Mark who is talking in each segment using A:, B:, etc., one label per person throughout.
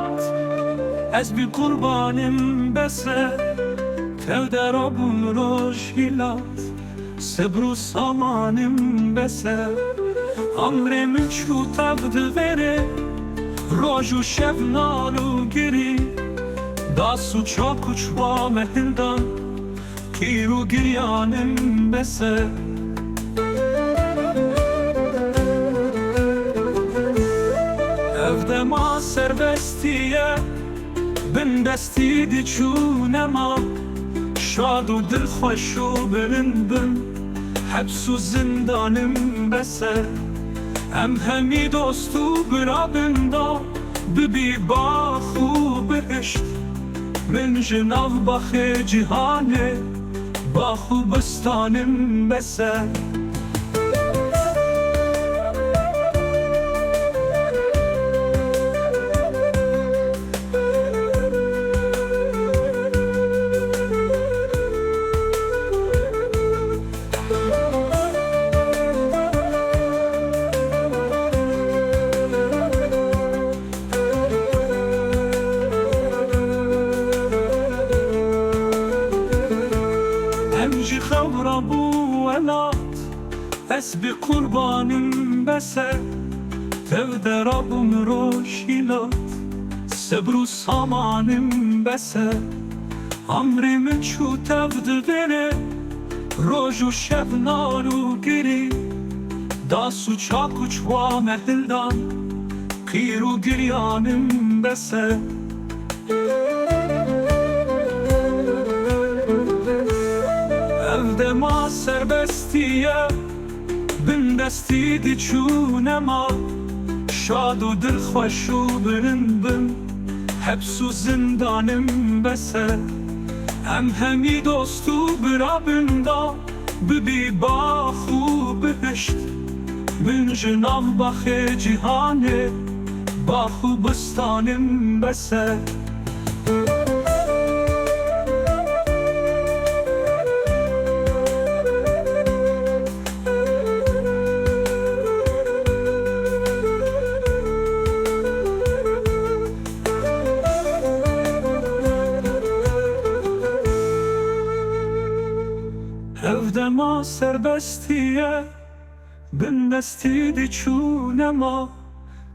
A: ولات از بی قربانم بسه تو در آبون روش هیلات صبر و سامانم بسه عمرم چو تبد بره روز و شب نالو گری داسو چاکو چوا مهندان کیرو گریانم بسه evde ma serbestiye bin desti di çûnema şad û dilxweş û bilind bin hebs û zindanım bese em hemî dost û birabin da bibî bax û bihişt min ji nav baxê cîhanê bax û bistanım bese امجی خورا بو ولات اس بی قربانم بسه تو در آبم روشیلات صبر و سامانم بسه عمرم چو تبد بره روز و شب نارو گری داسو چاکو چوا مهلدان قیرو گریانم بسه evde ma serbestiye bin desti di çûnema şad û dilxweş û bilind bin hebs û zindanım bese em hemî dost û birabin da bibî bax û bihişt min ji nav baxê cîhanê bax û bistanım bese evde ma serbestiye bin desti di çûnema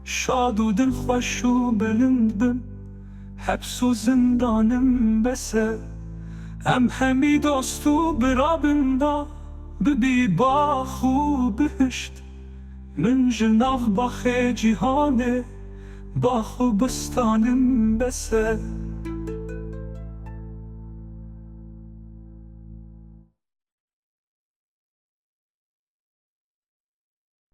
A: şad û dilxweş û bilind bin hebs û zindanım bese em hemî dost û birabin da bibî bax û bihişt min ji nav baxê cîhanê bax û bistanım bese